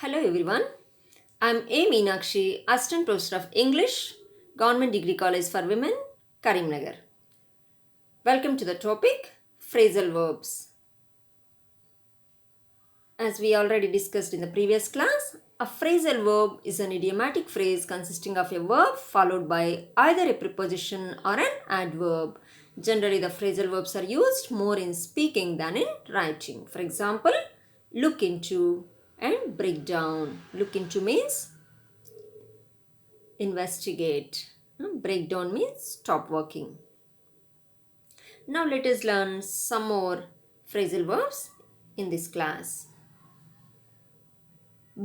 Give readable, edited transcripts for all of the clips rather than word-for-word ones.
Hello everyone. I'm A. Meenakshi, Assistant Professor of English, Government Degree College for Women, Karimnagar. Welcome to the topic phrasal verbs. As we already discussed in the previous class, a phrasal verb is an idiomatic phrase consisting of a verb followed by either a preposition or an adverb. Generally, the phrasal verbs are used more in speaking than in writing. For example, look into and break down. Look into means investigate. Breakdown means stop working. Now let us learn some more phrasal verbs in this class.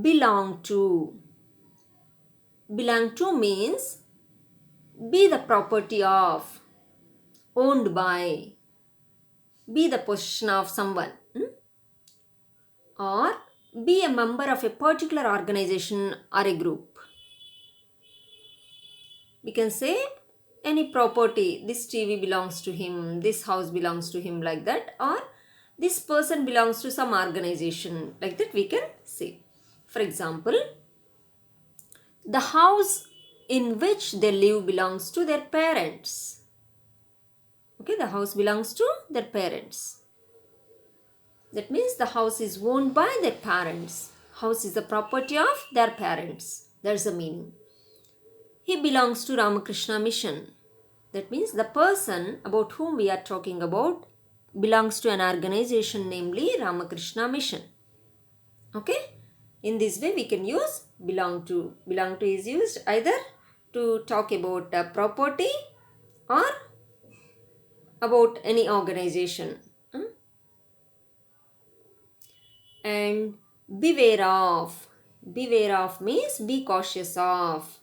Belong to. Belong to means be the property of, owned by, be the possession of someone, or be a member of a particular organization or a group. We can say any property, this TV belongs to him, this house belongs to him, like that, or this person belongs to some organization, like that we can say. For example, the house in which they live belongs to their parents. Okay, the house belongs to their parents. That means the house is owned by their parents. House is the property of their parents. That's the meaning. He belongs to Ramakrishna Mission. That means the person about whom we are talking about belongs to an organization, namely Ramakrishna Mission. Okay? In this way we can use belong to. Belong to is used either to talk about a property or about any organization. And beware of. Beware of means be cautious of.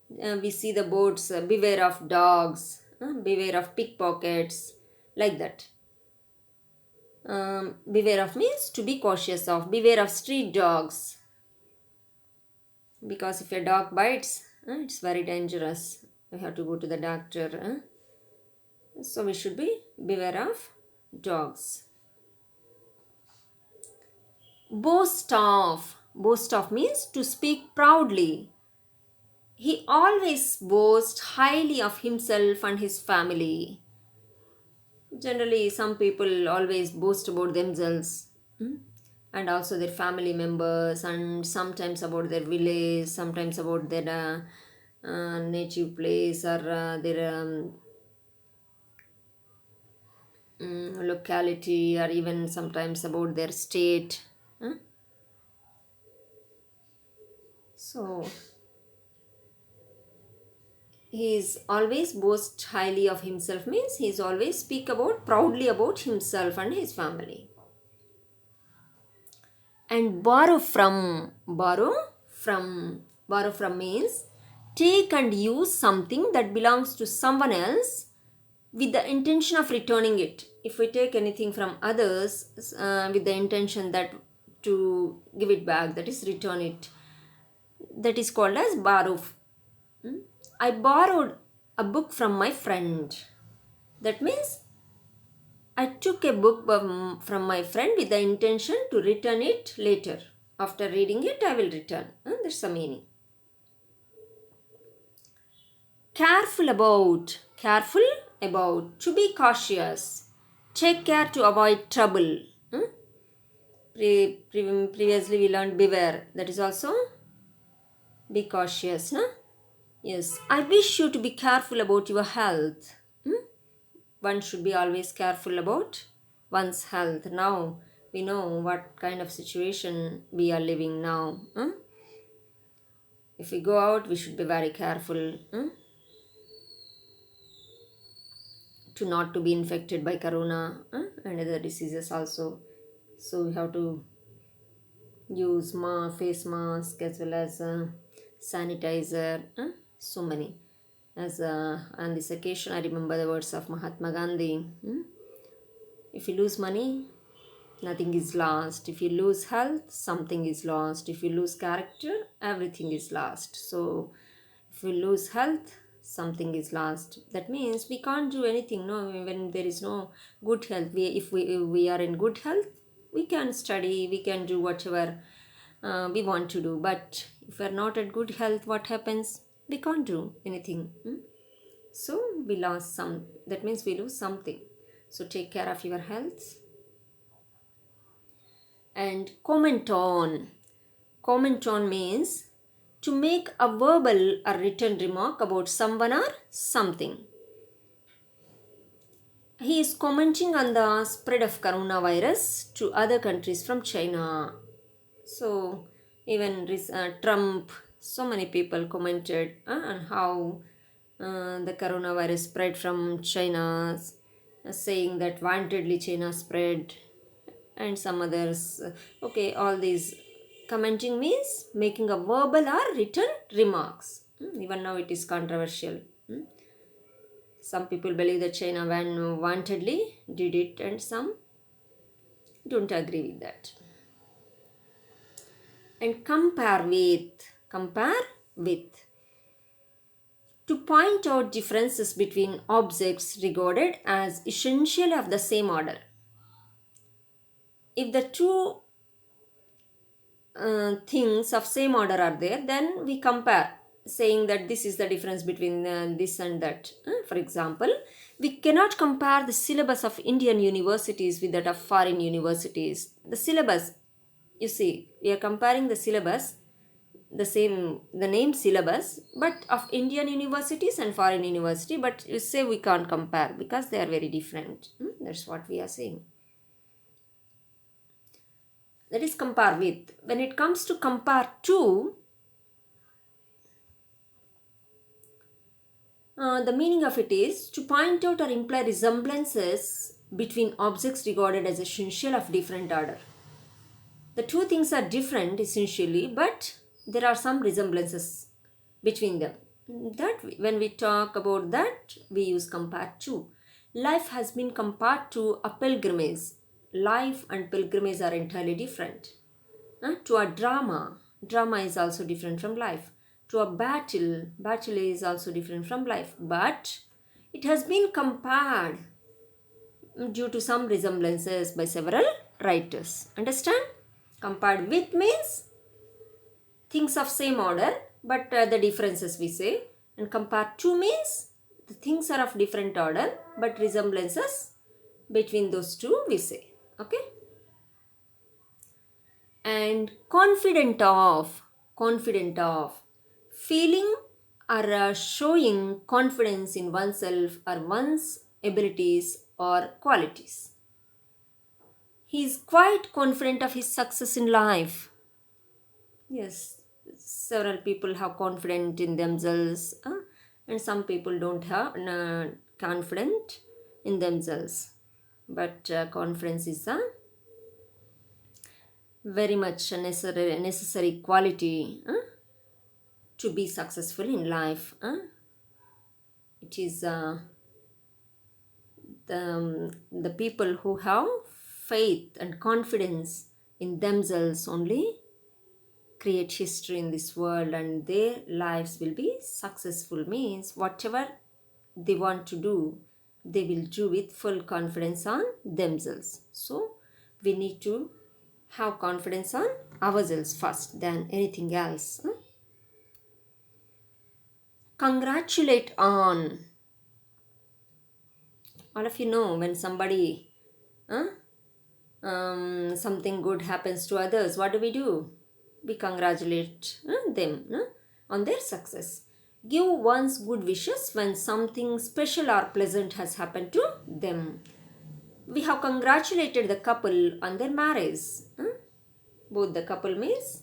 We see the boards, beware of dogs, beware of pickpockets, like that. Beware of means to be cautious of. Beware of street dogs. Because if a dog bites, it's very dangerous. We have to go to the doctor. So we should be beware of dogs. Boast of. Boast of means to speak proudly. He always boasts highly of himself and his family. Generally, some people always boast about themselves and also their family members, and sometimes about their village, sometimes about their native place or their locality, or even sometimes about their state. So he is always boast highly of himself means he is always speak about proudly about himself and his family. And borrow from. Borrow from means take and use something that belongs to someone else with the intention of returning it. If we take anything from others with the intention that to give it back, that is return it, that is called as borrow. I borrowed a book from my friend. That means I took a book from my friend with the intention to return it later. After reading it, I will return. That's the meaning. Careful about. Careful about. To be cautious. Take care to avoid trouble. Previously we learned beware. That is also be cautious. No? Yes. I wish you to be careful about your health. One should be always careful about one's health. Now we know what kind of situation we are living now. If we go out, we should be very careful to not to be infected by corona and other diseases also. So we have to use face mask as well as sanitizer. So many. As on this occasion, I remember the words of Mahatma Gandhi. If you lose money, nothing is lost. If you lose health, something is lost. If you lose character, everything is lost. So if we lose health, something is lost. That means we can't do anything. No, when there is no good health, if we are in good health, we can study, we can do whatever we want to do. But if we are not at good health, what happens? We can't do anything. So we lost some. That means we lose something. So take care of your health. And comment on. Comment on means to make a verbal or written remark about someone or something. He is commenting on the spread of coronavirus to other countries from China. So even Trump, so many people commented on how the coronavirus spread from China, saying that wantedly China spread, and some others. Okay, all these commenting means making a verbal or written remarks. Even now it is controversial. Some people believe that China wantedly did it, and some don't agree with that. And compare with, to point out differences between objects regarded as essentially of the same order. If the two things of same order are there, then we compare, saying that this is the difference between this and that. For example, we cannot compare the syllabus of Indian universities with that of foreign universities. The syllabus, you see, we are comparing the syllabus, the name syllabus, but of Indian universities and foreign university, but you say we can't compare because they are very different. That's what we are saying. That is compare with. When it comes to compare to, the meaning of it is to point out or imply resemblances between objects regarded as essential of different order. The two things are different essentially, but there are some resemblances between them. That when we talk about that, we use compare to. Life has been compared to a pilgrimage. Life and pilgrimage are entirely different. To a drama is also different from life. To a battle is also different from life. But it has been compared due to some resemblances by several writers. Understand? Compared with means things of same order, but the differences we say. And compared to means the things are of different order, but resemblances between those two we say. Okay? And confident of, feeling or showing confidence in oneself or one's abilities or qualities. He is quite confident of his success in life. Yes, several people have confidence in themselves, and some people don't have confidence in themselves. But confidence is a very much a necessary quality to be successful in life. It is the people who have faith and confidence in themselves only create history in this world, and their lives will be successful. Means whatever they want to do, they will do with full confidence on themselves. So we need to have confidence on ourselves first than anything else. Congratulate on. All of you know, when somebody something good happens to others, what do? We congratulate them on their success. Give one's good wishes when something special or pleasant has happened to them. We have congratulated the couple on their marriage. Both the couple means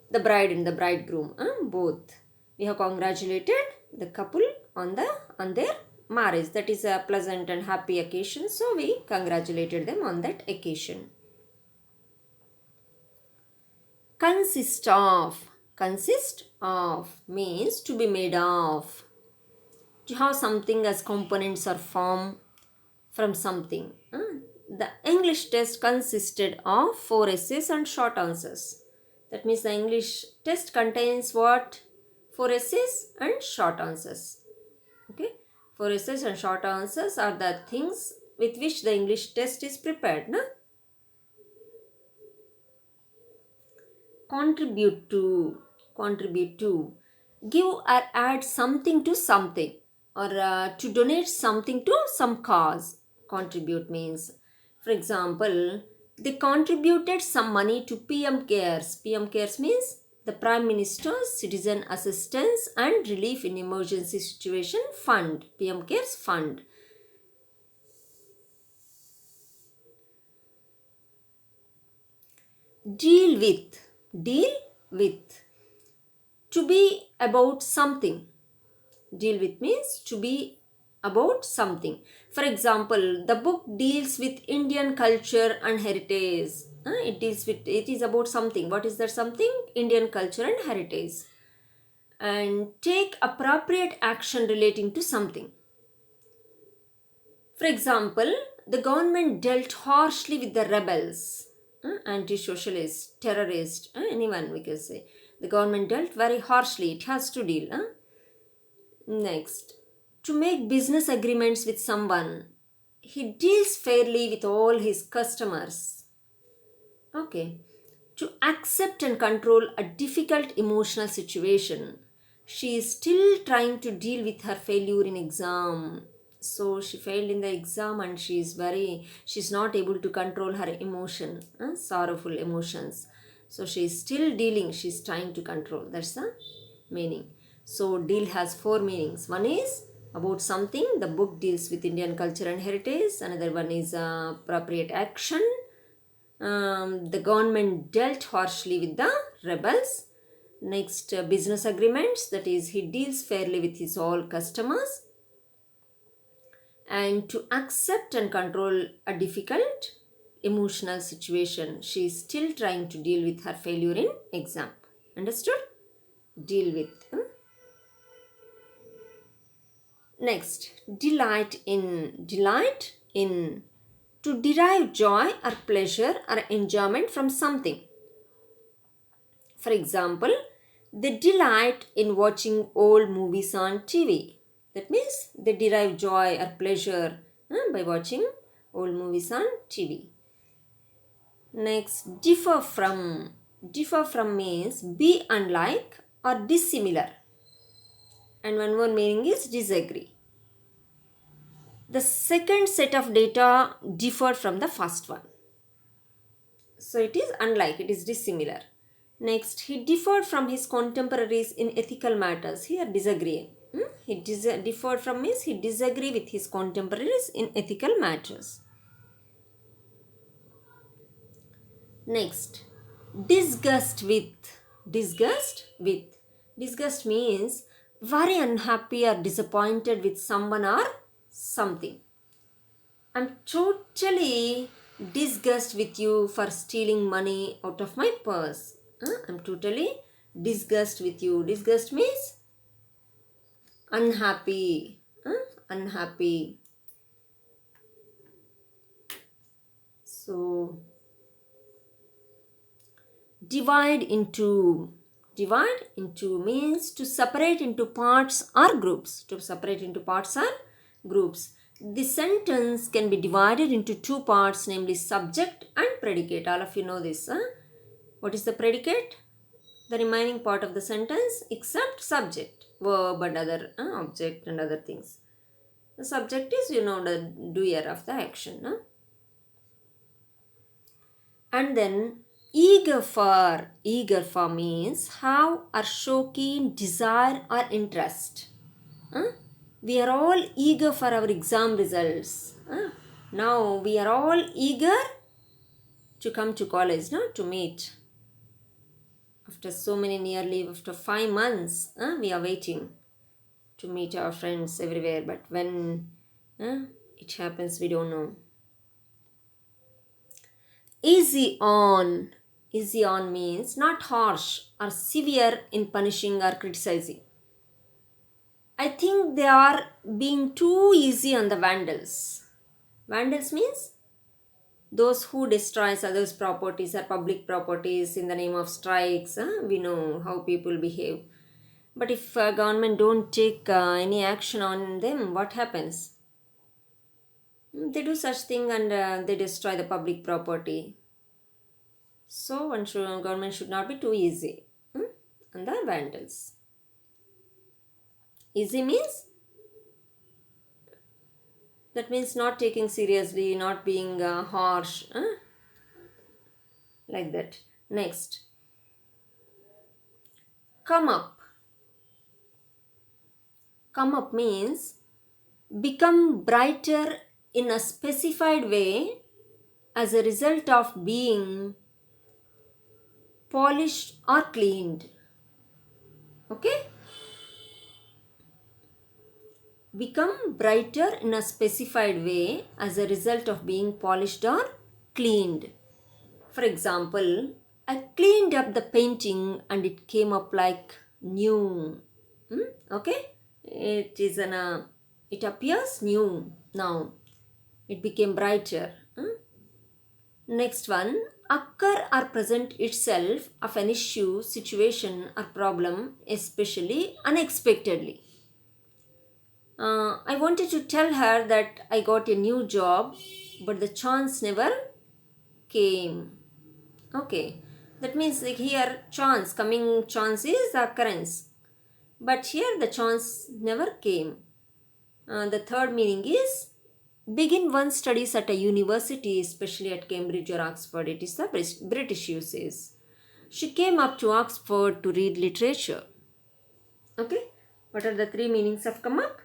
the bride and the bridegroom. Both. We have congratulated the couple on their marriage. That is a pleasant and happy occasion. So we congratulated them on that occasion. Consist of means to be made of. To have something as components or form from something. The English test consisted of 4 essays and short answers. That means the English test contains what? 4 essays and short answers. Okay? 4 essays and short answers are the things with which the English test is prepared. contribute to, contribute to, give or add something to something, or to donate something to some cause. Contribute means, for example, they contributed some money to PM Cares. PM Cares means the Prime Minister's Citizen Assistance and Relief in Emergency Situation Fund. PM Cares Fund. Deal with, deal with, to be about something. Deal with means to be about something. For example, the book deals with Indian culture and heritage. It is about something. What is that something? Indian culture and heritage. And take appropriate action relating to something. For example, the government dealt harshly with the rebels, anti-socialist, terrorist, anyone we can say. The government dealt very harshly. It has to deal. Next, to make business agreements with someone. He deals fairly with all his customers. Okay. To accept and control a difficult emotional situation. She is still trying to deal with her failure in exam. So she failed in the exam and she's not able to control her emotion, sorrowful emotions. So she's still dealing, she's trying to control. That's the meaning. So deal has four meanings. One is about something. The book deals with Indian culture and heritage. Another one is appropriate action. The government dealt harshly with the rebels. Next, business agreements. That is, he deals fairly with his all customers. And to accept and control a difficult emotional situation. She is still trying to deal with her failure in exam. Understood? Deal with. Next, delight in. Delight in. To derive joy or pleasure or enjoyment from something. For example, they delight in watching old movies on TV. That means they derive joy or pleasure by watching old movies on TV. Next, differ from. Differ from means be unlike or dissimilar. And one more meaning is disagree. The second set of data differed from the first one. So it is unlike, it is dissimilar. Next, he differed from his contemporaries in ethical matters. Here, disagree. He differed from means he disagreed with his contemporaries in ethical matters. Next, disgust with. Disgust with. Disgust means very unhappy or disappointed with someone or something. I'm totally disgust with you for stealing money out of my purse. I'm totally disgust with you. Disgust means unhappy. Unhappy. So, divide into. Divide into means to separate into parts or groups. To separate into parts or groups. The sentence can be divided into two parts, namely subject and predicate. All of you know this. What is the predicate? The remaining part of the sentence except subject, verb and other object and other things. The subject is, the doer of the action. And then eager for. Eager for means have or show keen desire or interest. We are all eager for our exam results. Now we are all eager to come to college, to meet. After so many, nearly after 5 months, we are waiting to meet our friends everywhere. But when it happens, we don't know. Easy on. Easy on means not harsh or severe in punishing or criticizing. I think they are being too easy on the vandals. Vandals means those who destroys others' properties or public properties in the name of strikes. We know how people behave. But if government don't take any action on them, what happens? They do such thing and they destroy the public property. So government should not be too easy on the vandals. Easy means, that means not taking seriously, not being harsh, like that. Next, come up. Come up means become brighter in a specified way as a result of being polished or cleaned. Okay? Become brighter in a specified way as a result of being polished or cleaned. For example, I cleaned up the painting and it came up like new. Okay? It appears new now. It became brighter. Next one, occur or present itself of an issue, situation or problem, especially unexpectedly. I wanted to tell her that I got a new job, but the chance never came. Okay, that means like here coming chance is the occurrence, but here the chance never came. The third meaning is begin one's studies at a university, especially at Cambridge or Oxford. It is the British uses. She came up to Oxford to read literature. Okay, what are the three meanings of come up?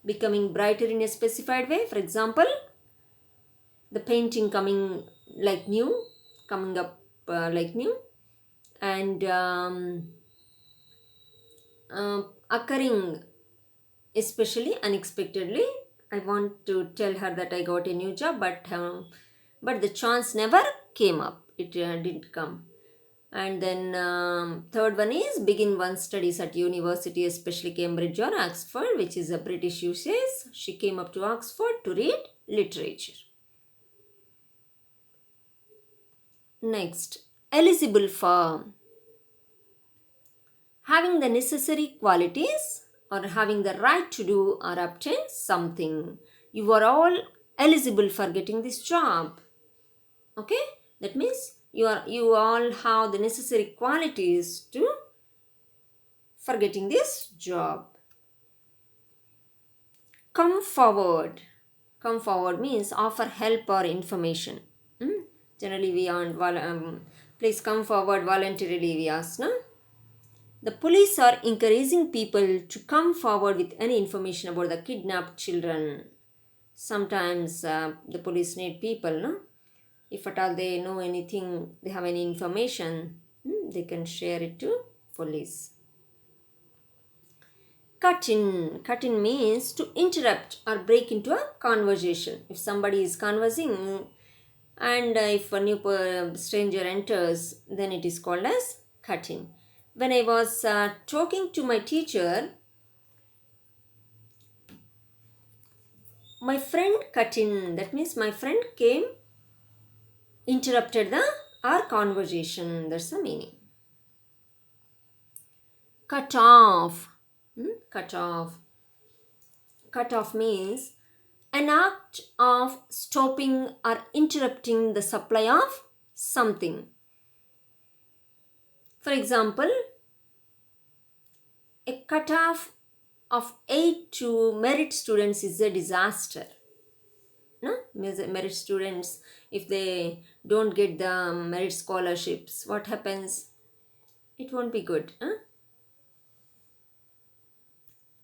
Becoming brighter in a specified way. For example, the painting coming like new, coming up like new, and occurring especially unexpectedly. I want to tell her that I got a new job, but the chance never came up. It didn't come. And then third one is begin one's studies at university, especially Cambridge or Oxford, which is a British usage. She came up to Oxford to read literature. Next, eligible for. Having the necessary qualities or having the right to do or obtain something. You are all eligible for getting this job. Okay? That means you all have the necessary qualities for getting this job. Come forward. Come forward means offer help or information. Generally we aren't please come forward voluntarily, we ask, no? The police are encouraging people to come forward with any information about the kidnapped children. Sometimes the police need people, no? If at all they know anything, they have any information, they can share it to police. Cut in. Cut in means to interrupt or break into a conversation. If somebody is conversing and if a new stranger enters, then it is called as cut in. When I was talking to my teacher, my friend cut in. That means my friend came, interrupted our conversation. That's the meaning. Cut off. Cut off. Cut off means an act of stopping or interrupting the supply of something. For example, a cutoff of aid to merit students is a disaster. No? Merit students, if they don't get the merit scholarships, what happens? It won't be good.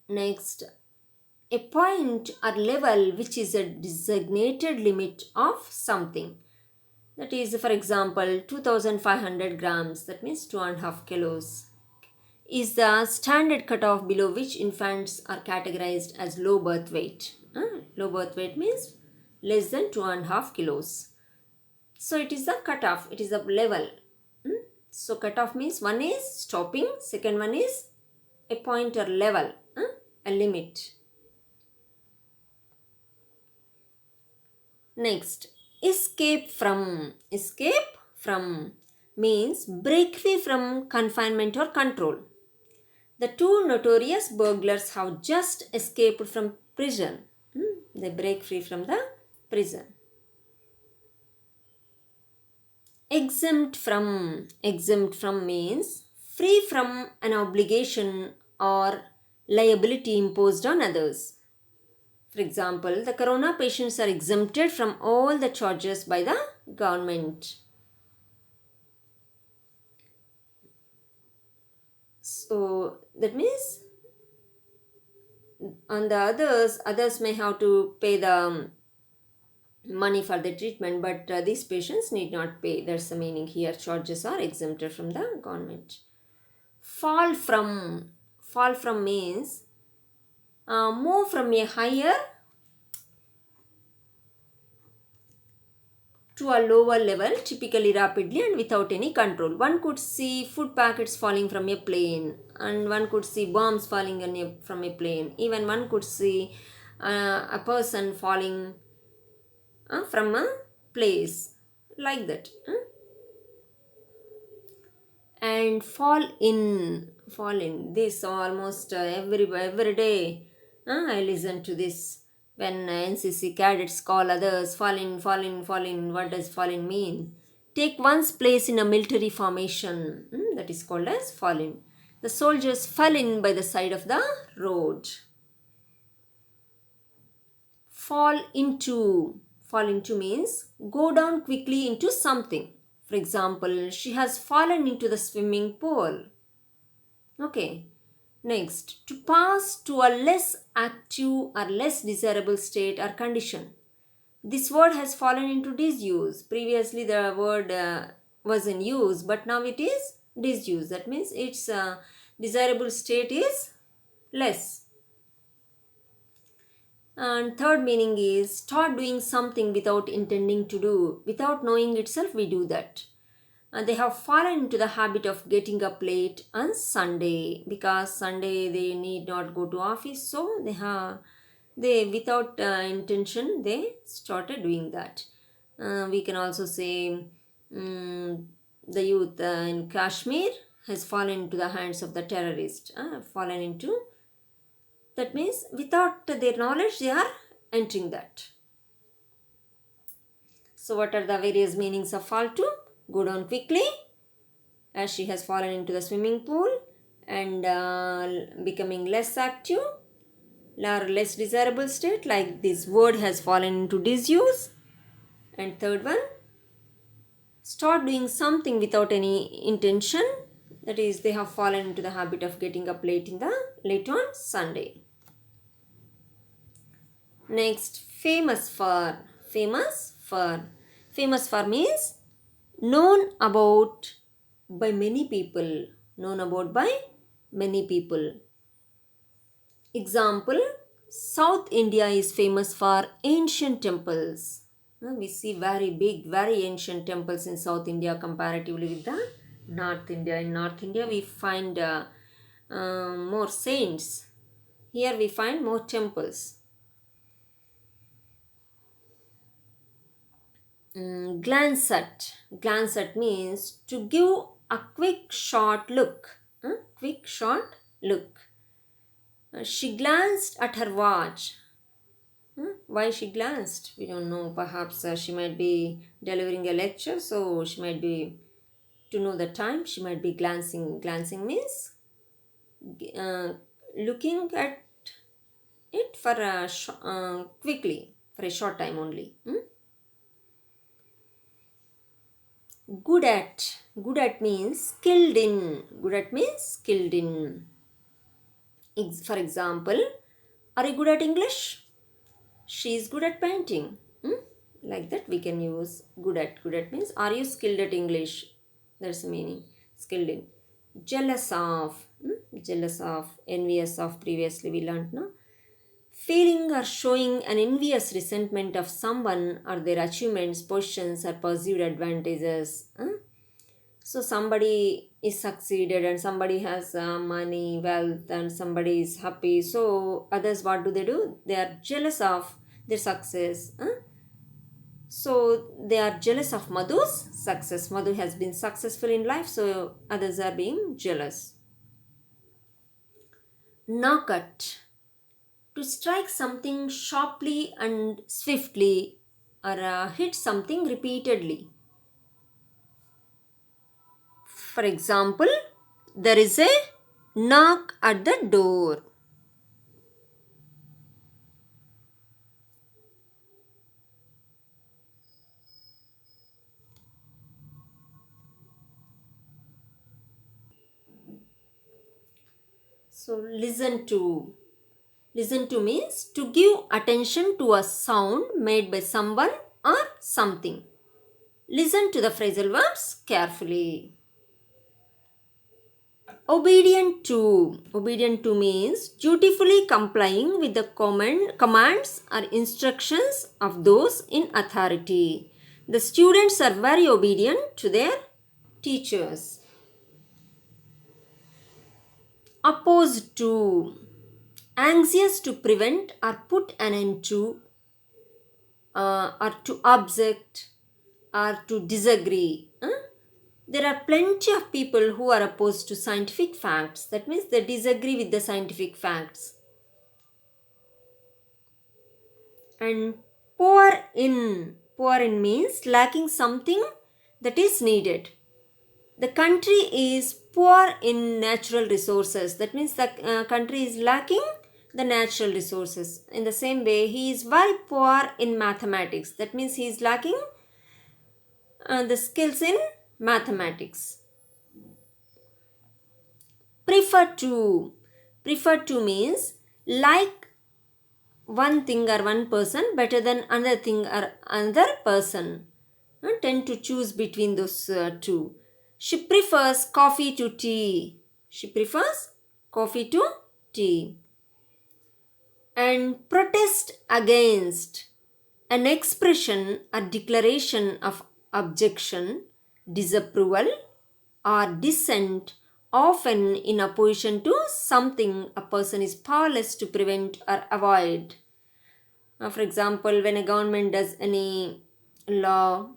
Next, a point or level which is a designated limit of something. That is, for example, 2500 grams, that means 2.5 kilos, is the standard cutoff below which infants are categorized as low birth weight. Low birth weight means less than 2.5 kilos. So it is the cutoff, it is a level. So cutoff means one is stopping, second one is a point or level, a limit. Next, escape from. Escape from means break free from confinement or control. The two notorious burglars have just escaped from prison. They break free from the prison. Exempt from means free from an obligation or liability imposed on others. For example, the corona patients are exempted from all the charges by the government. So that means on the others may have to pay the money for the treatment, but these patients need not pay. That's the meaning here. Charges are exempted from the government. Fall from means move from a higher to a lower level, typically rapidly and without any control. One could see food packets falling from a plane, and one could see bombs falling from a plane. Even one could see a person falling from a place, like that. And fall in this almost every day. I listen to this when NCC cadets call others fall in. What does fall in mean? Take one's place in a military formation. That is called as fall in. The soldiers fell in by the side of the road. Fall into means go down quickly into something. For example, she has fallen into the swimming pool. Okay. Next, to pass to a less active or less desirable state or condition. This word has fallen into disuse. Previously, the word was in use, but now it is disuse. That means its desirable state is less. And third meaning is start doing something without intending to do. Without knowing itself, we do that. And they have fallen into the habit of getting up late on Sunday, because Sunday they need not go to office, so they without intention they started doing that. We can also say the youth in Kashmir has fallen into the hands of the terrorist. Fallen into, that means without their knowledge they are entering that. So what are the various meanings of fall to? Go down quickly, as she has fallen into the swimming pool, and becoming less active or less desirable state, like this word has fallen into disuse. And third one, start doing something without any intention, that is they have fallen into the habit of getting up late on Sunday. Next, famous for means known about by many people. Example, South India is famous for ancient temples. We see very big, very ancient temples in South India comparatively with the North India. In North India, we find more saints. Here we find more temples. Glance at means to give a quick short look. She glanced at her watch. Why she glanced? We don't know. Perhaps she might be delivering a lecture, so she might be, to know the time, she might be glancing. Glancing means looking at it for quickly, for a short time only. Good at means skilled in. For example, are you good at English? She is good at painting. Like that we can use good at means are you skilled at English? That's the meaning. Skilled in. Jealous of, envious of, previously we learnt, no? Feeling or showing an envious resentment of someone or their achievements, positions, or perceived advantages. So somebody is succeeded and somebody has money, wealth, and somebody is happy. So others, what do? They are jealous of their success. So they are jealous of Madhu's success. Madhu has been successful in life, so others are being jealous. Knock at, to strike something sharply and swiftly, or hit something repeatedly. For example, there is a knock at the door. So listen to. Listen to means to give attention to a sound made by someone or something. Listen to the phrasal verbs carefully. Obedient to. Obedient to means dutifully complying with the commands or instructions of those in authority. The students are very obedient to their teachers. Opposed to. Anxious to prevent or put an end to, or to object, or to disagree. There are plenty of people who are opposed to scientific facts. That means they disagree with the scientific facts. And poor in. Poor in means lacking something that is needed. The country is poor in natural resources. That means the country is lacking the natural resources. In the same way, he is very poor in mathematics. That means he is lacking the skills in mathematics. Prefer to. Prefer to means like one thing or one person better than another thing or another person. Tend to choose between those two. She prefers coffee to tea. She prefers coffee to tea. And protest against. An expression or declaration of objection, disapproval, or dissent, often in opposition to something a person is powerless to prevent or avoid. For example, when a government does any law,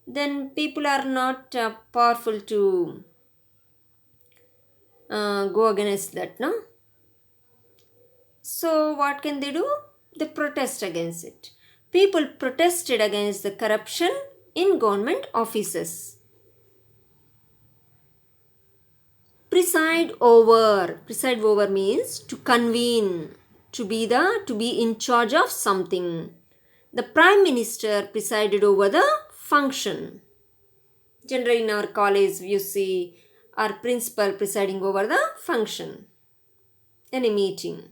then people are not powerful to go against that, no? So what can they do? They protest against it. People protested against the corruption in government offices. Preside over. Preside over means to convene, to be in charge of something. The Prime Minister presided over the function. Generally in our college you see our principal presiding over the function in a meeting.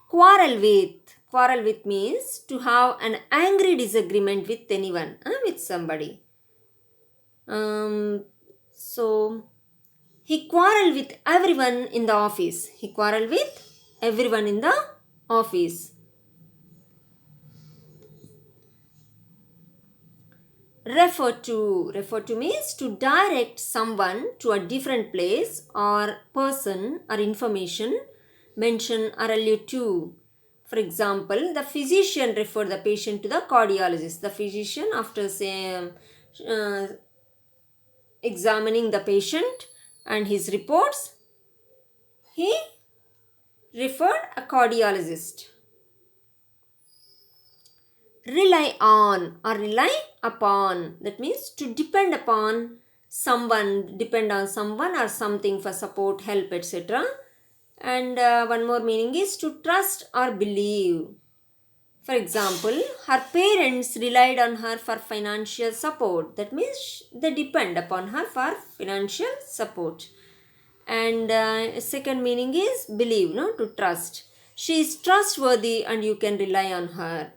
Quarrel with. Quarrel with means to have an angry disagreement with anyone, with somebody. So he quarreled with everyone in the office. He quarreled with everyone in the office. Refer to. Refer to means to direct someone to a different place or person or information, mention or allude to. For example, the physician referred the patient to the cardiologist. The physician, after examining the patient and his reports, he referred a cardiologist. Rely on or rely upon. That means to depend upon someone, depend on someone or something for support, help, etc. And one more meaning is to trust or believe. For example, her parents relied on her for financial support. That means they depend upon her for financial support. And second meaning is believe, no, to trust. She is trustworthy and you can rely on her.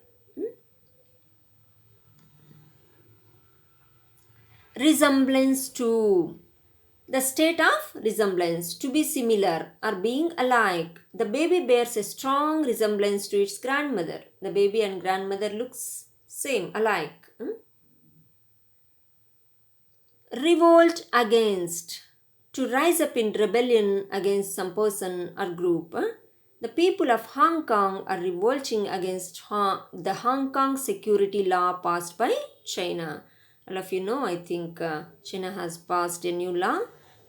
Resemblance to. The state of resemblance, to be similar or being alike. The baby bears a strong resemblance to its grandmother. The baby and grandmother looks same, alike. Revolt against. To rise up in rebellion against some person or group. The people of Hong Kong are revolting against the Hong Kong security law passed by China. All of you know, I think China has passed a new law,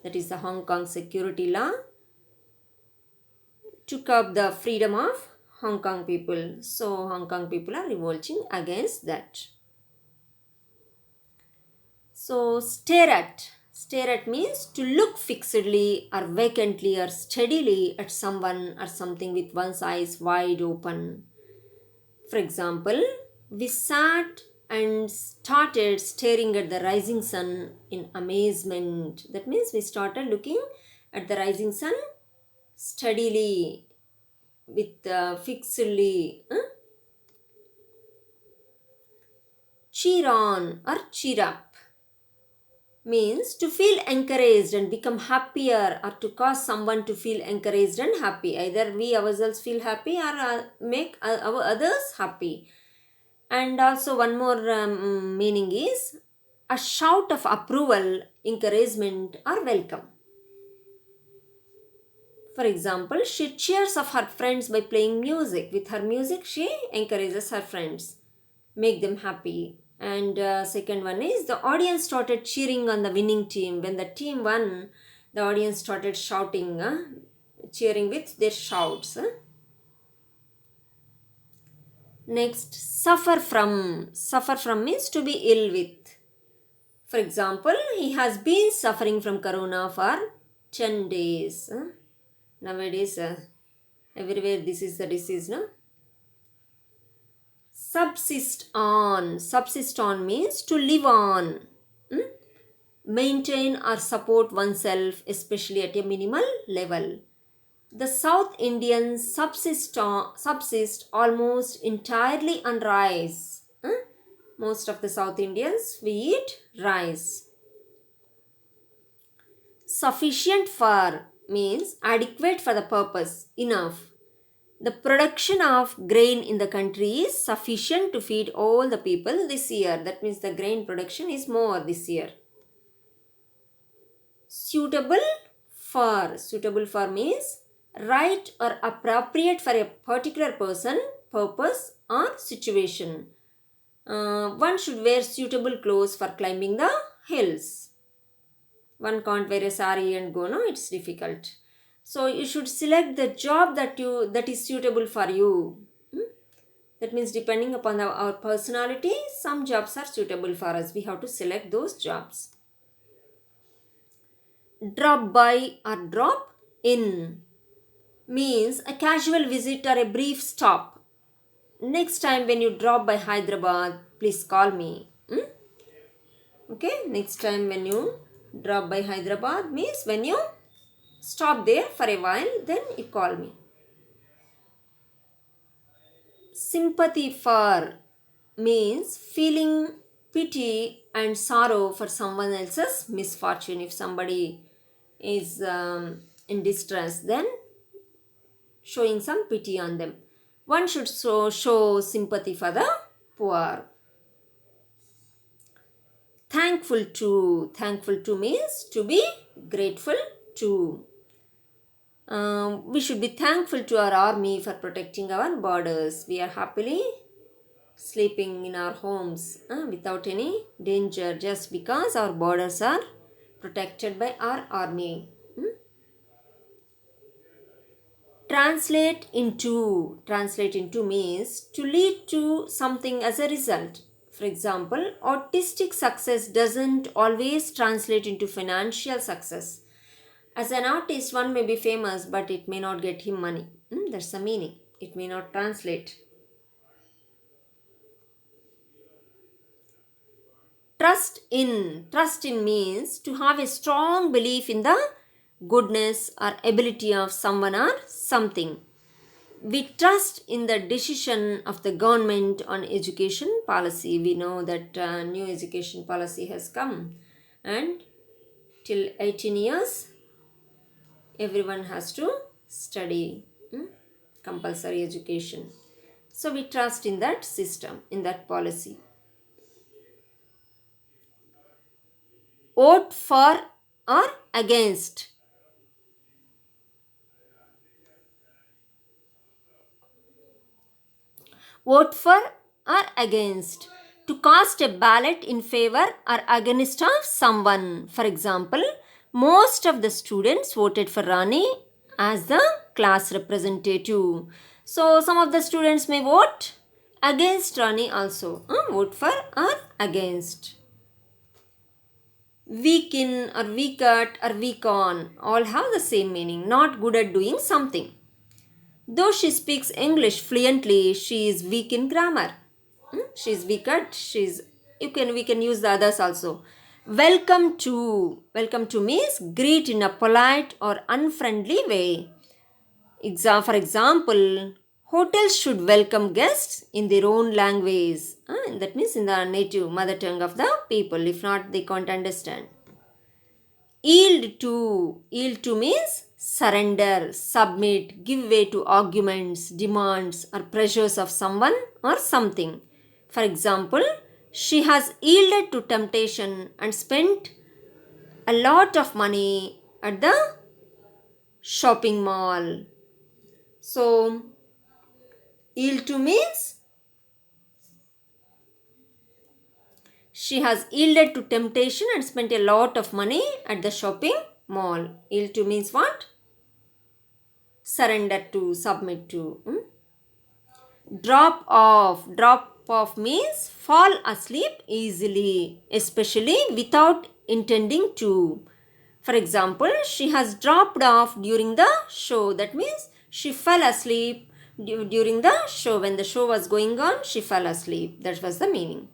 that is the Hong Kong security law, to curb the freedom of Hong Kong people. So Hong Kong people are revolting against that. So stare at. Stare at means to look fixedly or vacantly or steadily at someone or something with one's eyes wide open. For example, we sat and started staring at the rising sun in amazement. That means we started looking at the rising sun steadily with fixedly. Cheer on or cheer up means to feel encouraged and become happier or to cause someone to feel encouraged and happy. Either we ourselves feel happy or make our others happy. And also one more meaning is a shout of approval, encouragement or welcome. For example, she cheers up her friends by playing music. With her music, she encourages her friends, make them happy. And second one is the audience started cheering on the winning team. When the team won, the audience started shouting, cheering with their shouts. Next, suffer from. Suffer from means to be ill with. For example, he has been suffering from corona for 10 days. Nowadays, everywhere this is the disease, no? Subsist on. Subsist on means to live on. Maintain or support oneself, especially at a minimal level. The South Indians subsist almost entirely on rice. Most of the South Indians, we eat rice. Sufficient for means adequate for the purpose, enough. The production of grain in the country is sufficient to feed all the people this year. That means the grain production is more this year. Suitable for. Suitable for means right or appropriate for a particular person, purpose or situation. One should wear suitable clothes for climbing the hills. One can't wear a sari and go, no, it's difficult. So you should select the job that is suitable for you. That means depending upon our personality, some jobs are suitable for us. We have to select those jobs. Drop by or drop in means a casual visit or a brief stop. Next time when you drop by Hyderabad, please call me. Okay, next time when you drop by Hyderabad means when you stop there for a while, then you call me. Sympathy for means feeling pity and sorrow for someone else's misfortune. If somebody is in distress, then showing some pity on them. One should show sympathy for the poor. Thankful to. Thankful to means to be grateful to. We should be thankful to our army for protecting our borders. We are happily sleeping in our homes without any danger just because our borders are protected by our army. Translate into means to lead to something as a result. For example, artistic success doesn't always translate into financial success. As an artist, one may be famous, but it may not get him money. That's the meaning. It may not translate. Trust in. Trust in means to have a strong belief in the goodness or ability of someone or something. We trust in the decision of the government on education policy. We know that new education policy has come, and till 18 years everyone has to study compulsory education. So we trust in that system, in that policy. Vote for or against. Vote for or against. To cast a ballot in favor or against of someone. For example, most of the students voted for Rani as the class representative. So some of the students may vote against Rani also. Vote for or against. Weak in or weak at or weak on all have the same meaning. Not good at doing something. Though she speaks English fluently, she is weak in grammar. She is weak at. She's. You can. We can use the others also. Welcome to. Welcome to means greet in a polite or unfriendly way. For example, hotels should welcome guests in their own language. That means in the native mother tongue of the people. If not, they can't understand. Yield to. Yield to means surrender, submit, give way to arguments, demands, or pressures of someone or something. For example, she has yielded to temptation and spent a lot of money at the shopping mall. So, yield to means she has yielded to temptation and spent a lot of money at the shopping mall. Yield to means what? Surrender to, submit to. Drop off. Drop off means fall asleep easily, especially without intending to. For example, she has dropped off during the show. That means she fell asleep during the show. When the show was going on, she fell asleep. That was the meaning.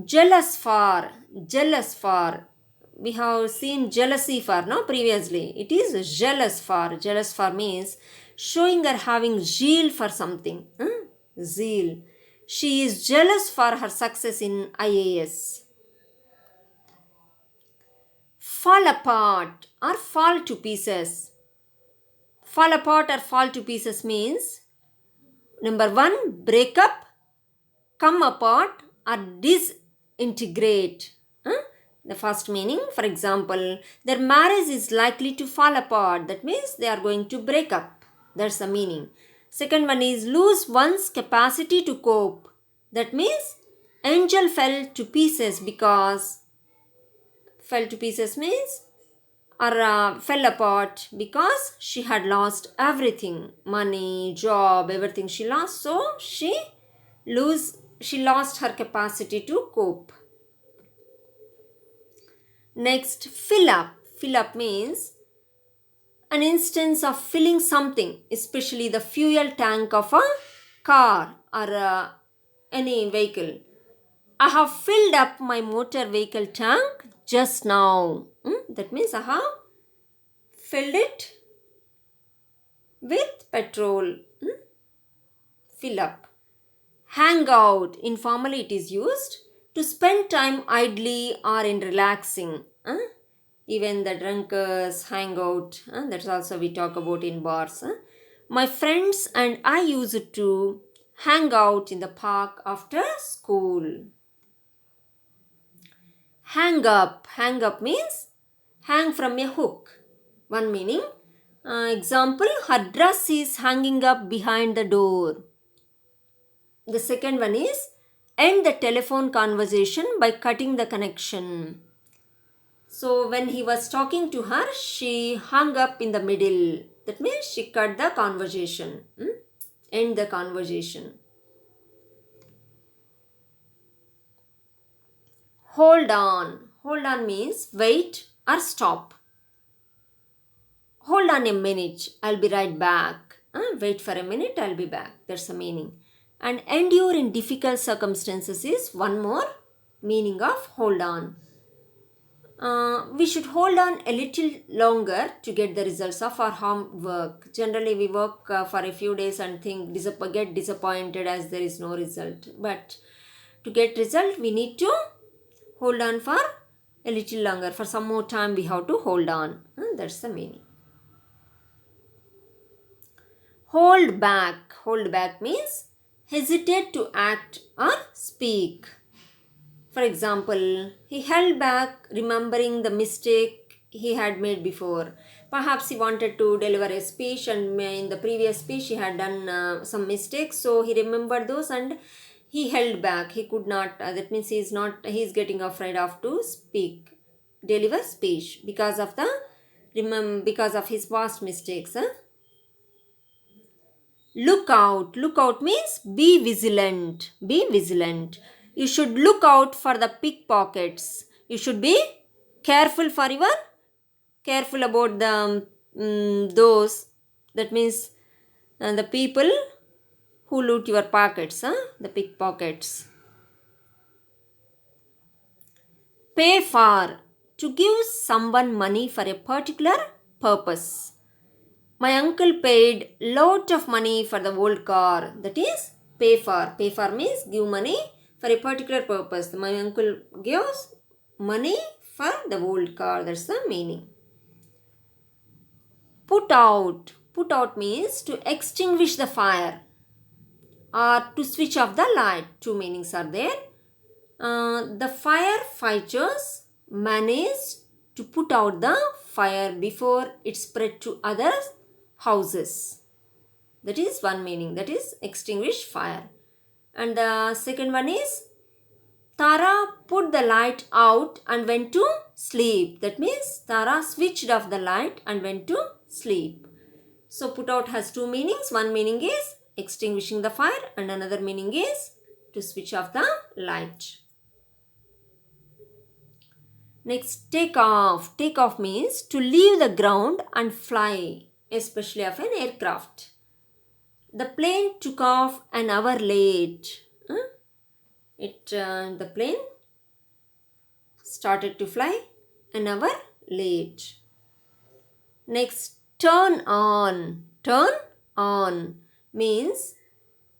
Jealous for. Jealous for. We have seen jealousy for, no, previously. It is jealous for. Jealous for means showing or having zeal for something. Zeal. She is jealous for her success in IAS. Fall apart or fall to pieces. Fall apart or fall to pieces means number 1, break up, come apart, or disintegrate. The first meaning, for example, their marriage is likely to fall apart. That means they are going to break up. That's the meaning. Second one is lose one's capacity to cope. That means Angel fell to pieces because fell to pieces means or fell apart because she had lost everything, money, job, everything she lost. So she lost her capacity to cope. Next, fill up. Fill up means an instance of filling something, especially the fuel tank of a car or any vehicle. I have filled up my motor vehicle tank just now. That means I have filled it with petrol. Fill up. Hang out. Informally it is used to spend time idly or in relaxing. Even the drunkards hang out. That's also we talk about in bars. My friends and I used to hang out in the park after school. Hang up. Hang up means hang from a hook. One meaning. Example, her dress is hanging up behind the door. The second one is end the telephone conversation by cutting the connection. So when he was talking to her, she hung up in the middle. That means she cut the conversation. End the conversation. Hold on. Hold on means wait or stop. Hold on a minute. I'll be right back. Wait for a minute. I'll be back. That's the meaning. And endure in difficult circumstances is one more meaning of hold on. We should hold on a little longer to get the results of our homework. Generally, we work for a few days and get disappointed as there is no result. But to get result, we need to hold on for a little longer. For some more time, we have to hold on. That's the meaning. Hold back. Hold back means hesitate to act or speak. For example, he held back remembering the mistake he had made before. Perhaps he wanted to deliver a speech and in the previous speech he had done some mistakes. So he remembered those and he held back. He could not, that means he is getting afraid of to deliver speech because of his past mistakes. Look out. Look out means be vigilant. Be vigilant. You should look out for the pickpockets. You should be careful for your, careful about the those, that means the people who loot your pockets, the pickpockets. Pay for, to give someone money for a particular purpose. My uncle paid lot of money for the old car. That is pay for. Pay for means give money for a particular purpose. My uncle gives money for the old car. That's the meaning. Put out. Put out means to extinguish the fire or to switch off the light. Two meanings are there. The firefighters managed to put out the fire before it spread to other houses. That is one meaning, that is extinguish fire. And the second one is Tara put the light out and went to sleep. That means Tara switched off the light and went to sleep. So put out has two meanings. One meaning is extinguishing the fire and another meaning is to switch off the light. Next, take off. Take off means to leave the ground and fly, especially of an aircraft. The plane took off an hour late. The plane started to fly an hour late. Next, turn on. Turn on means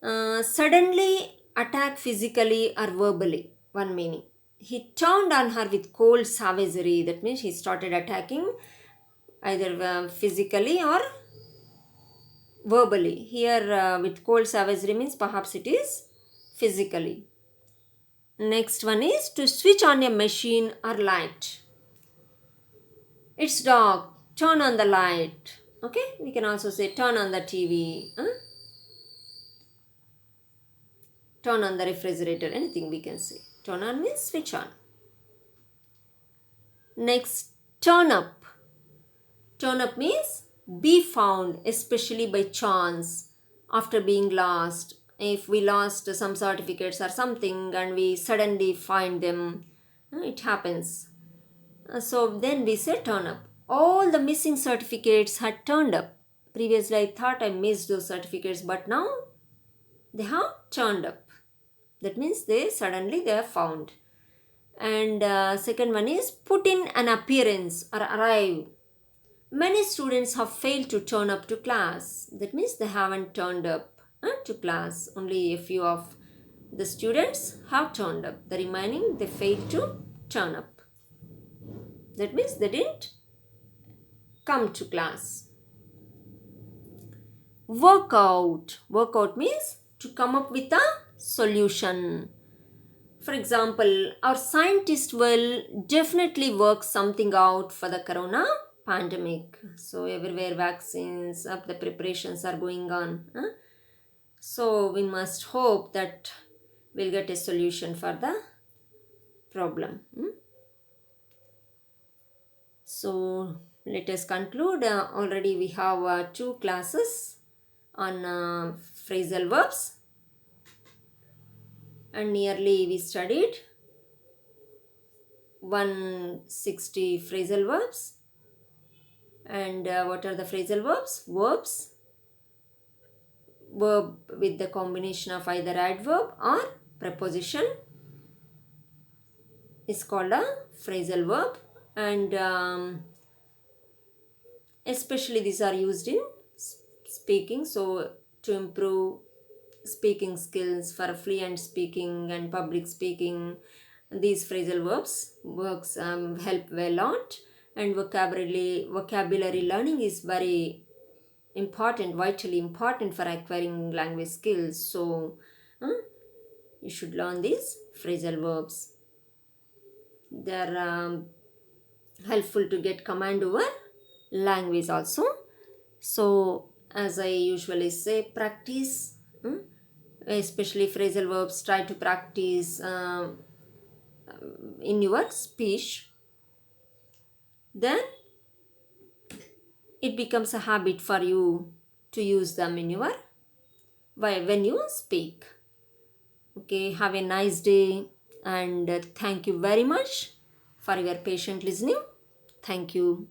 suddenly attack physically or verbally. One meaning. He turned on her with cold savagery. That means he started attacking either physically or verbally. Here with cold savagery means perhaps it is physically. Next one is to switch on a machine or light. It's dark. Turn on the light. Okay, we can also say turn on the TV. Turn on the refrigerator. Anything we can say. Turn on means switch on. Next, turn up. Turn up means be found, especially by chance, after being lost. If we lost some certificates or something and we suddenly find them, it happens. So then we say turn up. All the missing certificates had turned up. Previously I thought I missed those certificates, but now they have turned up. That means they are found. And second one is put in an appearance or arrive. Many students have failed to turn up to class. That means they haven't turned up to class. Only a few of the students have turned up. The remaining, they failed to turn up. That means they didn't come to class. Work out. Work out means to come up with a solution. For example, our scientists will definitely work something out for the corona pandemic. So everywhere vaccines, the preparations are going on. So we must hope that we'll get a solution for the problem. So let us conclude. Already we have 2 classes on phrasal verbs. And nearly we studied 160 phrasal verbs. And what are the phrasal verbs? Verbs. Verb with the combination of either adverb or preposition is called a phrasal verb. And especially these are used in speaking. So to improve speaking skills for fluent speaking and public speaking, these phrasal verbs help a lot. And vocabulary learning is very important, vitally important for acquiring language skills. So you should learn these phrasal verbs. They are helpful to get command over language also. So as I usually say, practice, especially phrasal verbs. Try to practice in your speech. Then it becomes a habit for you to use them in your when you speak. Okay, have a nice day, and thank you very much for your patient listening. Thank you.